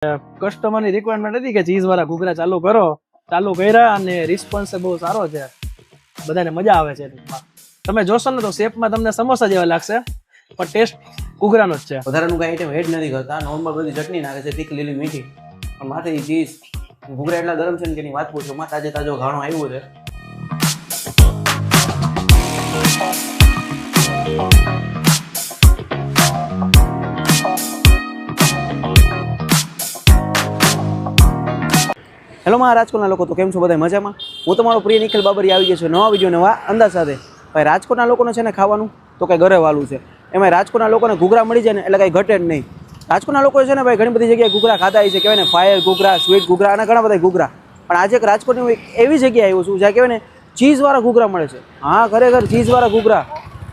કસ્ટમરની requirement હતી કે cheese વાળા ઘૂઘરા ચાલુ કર્યા અને રિસ્પોન્સ બહુ સારો છે, બધાને મજા આવે છે. તમે જોશો ને તો શેપમાં તમને સમોસા જેવા લાગશે, પણ ટેસ્ટ ઘૂઘરાનો જ છે. વધારાનું કઈ આઈટમ એડ નથી કરતા, નોર્મલ બધી ચટણી નાખે છે, તીખી લીલી મીઠી, પણ માથે ચીઝ ઘૂઘરા એટલા ગરમ છે ને કે એની વાત પૂછો. માં તાજો ઘાણો આવ્યો છે. હેલો મારા રાજકોટના લોકો, તો કેમ છો બધા મજામાં? હું તમારો પ્રિય નિખિલ બાબરી આવી ગયો છું નવા વિડીયો નવા અંદાજ સાથે. ભાઈ રાજકોટના લોકોને છે ને ખાવાનું તો કંઈ ઘરે વાલું છે, એમાં રાજકોટના લોકોને ઘૂઘરા મળી જાય ને એટલે કંઈ ઘટે જ નહીં. રાજકોટના લોકો છે ને ભાઈ ઘણી બધી જગ્યાએ ઘૂઘરા ખાતા હોય છે, કહેવાય ને ફાયર ઘૂઘરા, સ્વીટ ઘૂઘરા અને ઘણા બધા ઘૂઘરા. પણ આજે એક રાજકોટની એવી જગ્યાએ આવ્યો છું જ્યાં કહેવાય ને ચીઝવાળા ઘૂઘરા મળે છે. હા, ખરેખર ચીઝવાળા ઘૂઘરા.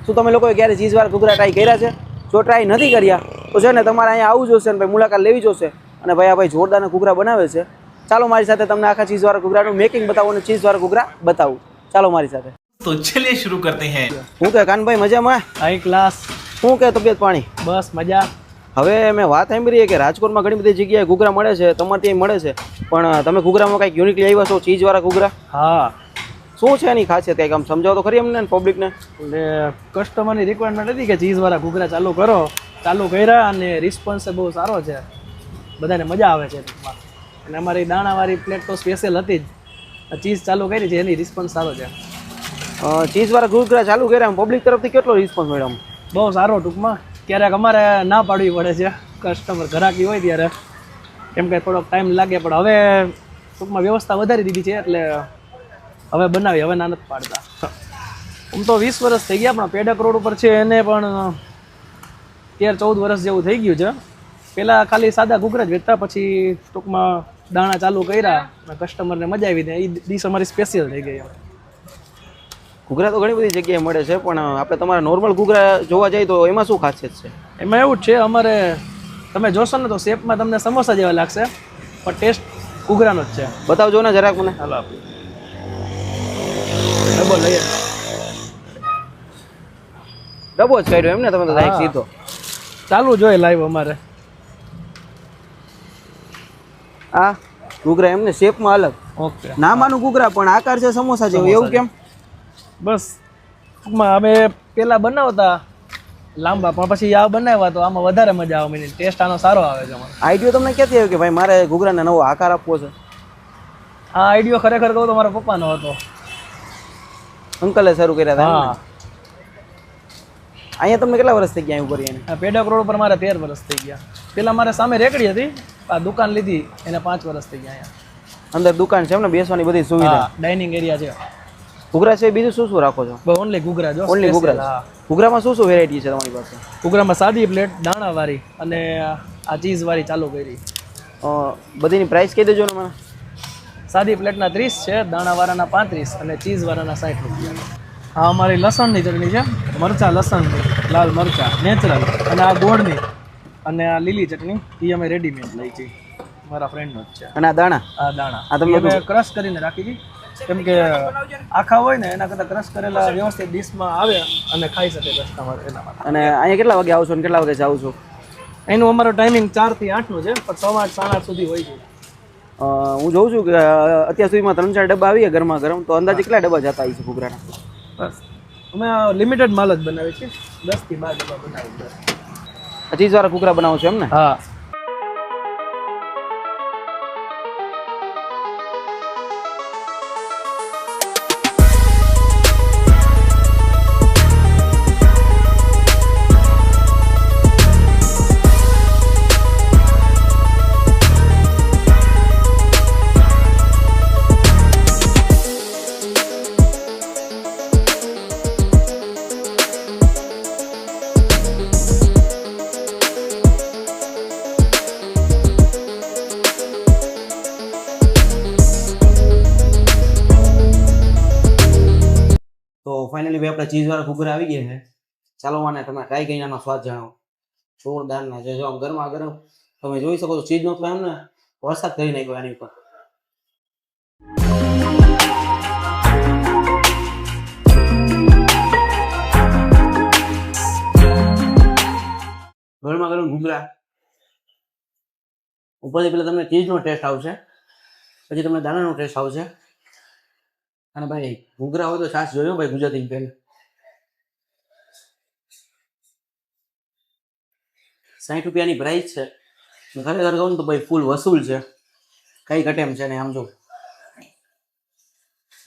શું તમે લોકોએ ક્યારે ચીઝવાળા ઘૂઘરા ટ્રાય કર્યા છે? જો ટ્રાય નથી કર્યા તો છે ને તમારે અહીંયા આવવું જોશે ને ભાઈ, મુલાકાત લેવી જોશે. અને ભાઈ આ ભાઈ જોરદારના ઘૂઘરા બનાવે છે. ચાલો મારી સાથે તમને આખા ચીઝવાળા ઘૂઘરાનું મેકિંગ બતાવું અને ચીઝવાળા ઘૂઘરા બતાવું. ચાલો મારી સાથે. તો ચલિए शुरू करते हैं. હું કે કાનભાઈ મજામાં? High class. શું કે તબિયત પાણી? બસ મજા. હવે મેં વાત સાંભળી કે રાજકોટમાં ઘણી બધી જગ્યાએ ઘૂઘરા મળે છે, તમારે ત્યાં મળે છે, પણ તમે ઘૂઘરામાં કંઈક યુનિક લઈ આવ્યા છો, ચીઝવાળા ઘૂઘરા. હા, શું છે એની ખાસિયત? કંઈક આમ સમજાવો તો ખરી અમને પબ્લિકને. એટલે કસ્ટમરની રિક્વાયરમેન્ટ હતી કે ચીઝ વાળા ઘૂઘરા ચાલુ કર્યા અને રિસ્પોન્સ બહુ સારો છે, બધાને મજા આવે છે. અને અમારી દાણાવાળી પ્લેટ તો સ્પેશિયલ હતી જ, ચીઝ ચાલુ કરી છે એની રિસ્પોન્સ સારો છે. ચીઝવાળા ઘૂઘરા ચાલુ કર્યા, પબ્લિક તરફથી કેટલો રિસ્પોન્સ મળ્યો? બહુ સારો. ટૂંકમાં ક્યારેક અમારે ના પાડવી પડે છે, કસ્ટમર ઘરાકી હોય ત્યારે, કેમ કે થોડોક ટાઈમ લાગે, પણ હવે ટૂંકમાં વ્યવસ્થા વધારી દીધી છે એટલે હવે બનાવી, હવે ના નથી પાડતા. આમ તો 20 વર્ષ થઈ ગયા, પણ પેડક રોડ ઉપર છે એને પણ 13-14 વર્ષ જેવું થઈ ગયું છે. પહેલાં ખાલી સાદા ઘૂઘરા જ વેચતા, પછી ટૂંકમાં દાણા ચાલુ કર્યા, કસ્ટમરને મજા આવી, એ ડીશ અમારી સ્પેશિયલ થઈ ગઈ. ઘૂઘરા તો ઘણી બધી જગ્યાએ મળે છે, પણ આપણે તમારા નોર્મલ ઘૂઘરા જોવા જઈએ તો એમાં શું ખાસિયત છે? એમાં એવું જ છે, અમારે તમે જોશો ને તો શેપમાં તમને સમોસા જેવા લાગશે, પણ ટેસ્ટ ઘૂઘરાનો જ છે. બતાવજો ને જરાક મને. હાલો ડબો લઈએ. ડબો જ કાઢ્યો એમ ને તમે તો ડાયરેક્ટ સીધો? ચાલુ જોઈએ લાઈવ અમારે. આ ઘૂઘરા એમને શેપમાં અલગ, ઓકે, નામાનું ઘૂઘરા પણ આકાર છે સમોસા જેવું, એવું કેમ? બસ ટૂંકમાં અમે પહેલાં બનાવતા લાંબા, પણ પછી આ બનાવ્યા તો આમાં વધારે મજા આવે, મને ટેસ્ટ આનો સારો આવે છે. આઈડિયો તમને ક્યાંથી આવ્યો કે ભાઈ મારે ઘૂઘરાને નવો આકાર આપવો છે? આ આઈડિયો ખરેખર કહું તો મારા પપ્પાનો હતો, અંકલે શરૂ કર્યા હતા. હા. અહીંયા તમને કેટલા વર્ષ થઈ ગયા ઉપર? એને આ પેડક રોડ પર મારે 13 વર્ષ થઈ ગયા. પહેલાં મારે સામે રેકડી હતી, આ દુકાન લીધી એને 5 વર્ષ થઈ ગયા. અહીંયા અંદર દુકાન છે એમને, બેસવાની બધી સુવિધા, ડાઇનિંગ એરિયા છે. ઘૂઘરા છે બીજું શું શું રાખો છો? ઓનલી ઘૂઘરા જો. ઓનલી ઘૂઘરા. ઘૂઘરામાં શું શું વેરાયટી છે તમારી પાસે? ઘૂઘરામાં સાદી પ્લેટ, દાણાવાળી અને આ ચીઝવાળી ચાલુ કરી. બધીની પ્રાઇસ કહી દેજો ને મને. સાદી પ્લેટના 30 છે, દાણાવાળાના 35 અને ચીઝવાળાના 60 રૂપિયા. આ અમારી લસણની ચટણી છે, મરચાં લસણની, લાલ મરચાં નેચરલ, અને આ ગોળની, અને આ લીલી ચટણી એ અમે રેડીમેડ લઈ છીએ, મારા ફ્રેન્ડનો જ છે. અને આ દાણા? આ દાણા આ તમે અમે ક્રશ કરીને રાખી હતી, કેમ કે આખા હોય ને એના કરતાં ક્રશ કરેલા વ્યવસ્થિત ડીશમાં આવે અને ખાઈ શકે કસ્ટમર, એના માટે. અને અહીંયા કેટલા વાગે આવશો ને કેટલા વાગે જાવ છો? એનું અમારો ટાઈમિંગ 4 થી 8 નું છે, પણ 7:30 8 સુધી હોય છે. હું જોઉં છું કે અત્યાર સુધીમાં 3-4 ડબ્બા આવી ગયા ગરમા ગરમ, તો અંદાજે કેટલા ડબ્બા જતા હોય છે ઘૂઘરાના? બસ અમે લિમિટેડ માલ જ બનાવીએ છીએ, 10 થી 12 ડબ્બા બનાવીએ. ચીઝવાળા ઘૂઘરા બનાવો છો એમ ને? હા. તો ફાઇનલી ભાઈ આપણા ચીઝવાળા ઘૂઘરા આવી ગયા છે. ચાલો મને તમે ટ્રાય કરીને આનો સ્વાદ જાણો. જોરદારના છે, જો આમ ગરમા ગરમ તમે જોઈ શકો છો. ચીઝનો તો એમને વરસાદ કરી નાખ્યો આની ઉપર. ગરમા ગરમ ઘૂઘરા ઉપરથી પહેલાં તમને ચીઝનો ટેસ્ટ આવશે, પછી તમને દાણાનો ટેસ્ટ આવશે. અને ભાઈ ઘૂઘરા હોય તો છાશ જોયો ભાઈ ગુજરાતી પહેલે. 60 રૂપિયાની પ્રાઇસ છે. ખરેખર કહું ને તો ભાઈ ફૂલ વસૂલ છે, કઈ ઘટે એમ છે ને. આમ જો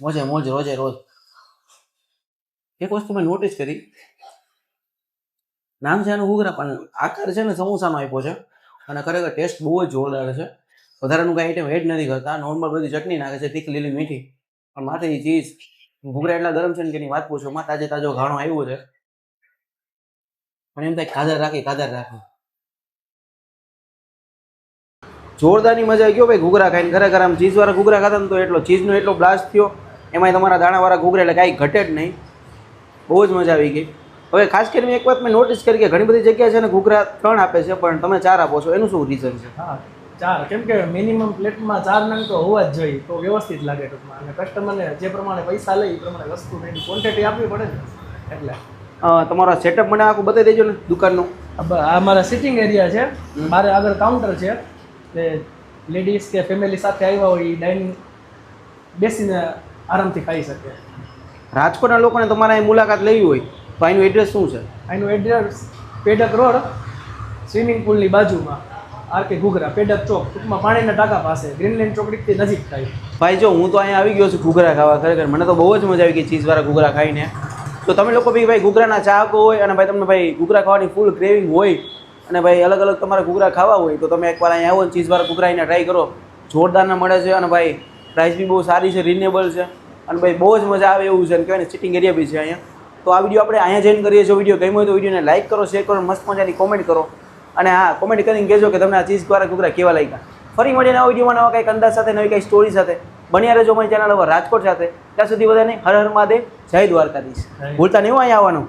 મોજે મોજ રોજે રોજ. એક વસ્તુ મેં નોટિસ કરી, નામ છે એનું ઘૂઘરા પણ આકાર છે ને સમોસાનો આપ્યો છે. અને ખરેખર ટેસ્ટ બહુ જ જોરદાર છે. વધારાનું કાંઈ આઈટમ એડ નથી કરતા, નોર્મલ બધી ચટણી નાખે છે, તીખી લીલી મીઠી. પણ માથેથી ચીઝ, ઘૂઘરા એટલા ગરમ છે ને કે એની વાત પૂછો માં. તાજે તાજો ઘાણો આવ્યો છે પણ એમ થાય કાદર રાખી. જોરદારની મજા આવી ગયો ભાઈ ઘૂઘરા ખાઈને. ખરેખર આમ ચીઝવાળા ઘૂઘરા ખાતા ને તો એટલો ચીઝનો એટલો બ્લાસ્ટ થયો, એમાંય તમારા દાણાવાળા ઘૂઘરા એટલે કાંઈ ઘટે જ નહીં. બહુ જ મજા આવી ગઈ. હવે ખાસ કરીને એક વાત મેં નોટિસ કરી કે ઘણી બધી જગ્યાએ છે ને ઘૂઘરા 3 આપે છે પણ તમે 4 આપો છો, એનું શું રીઝન છે? હા 4, કેમ કે મિનિમમ પ્લેટમાં 4 નંગ તો હોવા જ જોઈએ, તો વ્યવસ્થિત લાગે ટૂંકમાં. અને કસ્ટમરને જે પ્રમાણે પૈસા લે એ પ્રમાણે વસ્તુ એની ક્વોન્ટિટી આપવી પડે ને એટલે. તમારો સેટઅપ મને આખું બતાવી દેજો ને દુકાનનું. આ મારા સિટિંગ એરિયા છે, મારે આગળ કાઉન્ટર છે, એટલે લેડીઝ કે ફેમિલી સાથે આવ્યા હોય એ ડાઇનિંગ બેસીને આરામથી ખાઈ શકે. રાજકોટના લોકોને તમારે અહીં મુલાકાત લેવી હોય તો અહીંનું એડ્રેસ શું છે? અહીંનું એડ્રેસ પેડક રોડ, સ્વિમિંગ પુલની બાજુમાં, આરકે ઘૂઘરા, પેડક ચોક, ટૂંકમાં પાણીના ટાંકા પાસે, ગ્રીનલેન્ડ ચોકડીથી નજીક થાય. ભાઈ જો હું તો અહીંયા આવી ગયો છું ઘૂઘરા ખાવા. ખરેખર મને તો બહુ જ મજા આવી ગઈ ચીઝવાળા ઘૂઘરા ખાઈને. તો તમે લોકો બી ભાઈ ઘૂઘરાના ચાહકો હોય અને ભાઈ તમને ભાઈ ઘૂઘરા ખાવાની ફૂલ ક્રેવિંગ હોય અને ભાઈ અલગ અલગ તમારે ઘૂઘરા ખાવા હોય તો તમે એકવાર અહીંયા આવો ને ચીઝવાળા ઘૂઘરા અહીંયા ટ્રાય કરો. જોરદારના મળે છે અને ભાઈ પ્રાઇસ બી બહુ સારી છે, રિઝનેબલ છે અને ભાઈ બહુ જ મજા આવે એવું છે. અને કહેવાય ને સિટિંગ એરિયા બી છે અહીંયા. તો આ વિડીયો આપણે અહીંયા જોઈન કરીએ છીએ. વિડીયો ગમ્યો હોય તો વિડીયોને લાઈક કરો, શેર કરો, મસ્ત મજાની કોમેન્ટ કરો. અને હા, કોમેન્ટ કરીને કહેજો કે તમને આ ચીઝવાળા ઘૂઘરા કેવા લાગ્યા. ફરી મળીએ નવા વિડીયોમાં નવા કંઈક અંદાજ સાથે, નવી કંઈક સ્ટોરી સાથે. બન્યા રહેજો મારી ચેનલ over રાજકોટ સાથે. ત્યાં સુધી બધાને હર હર મહાદેવ, જય દ્વારકાધીશ. ભૂલતા નહીં હો અહીંયા આવવાનું.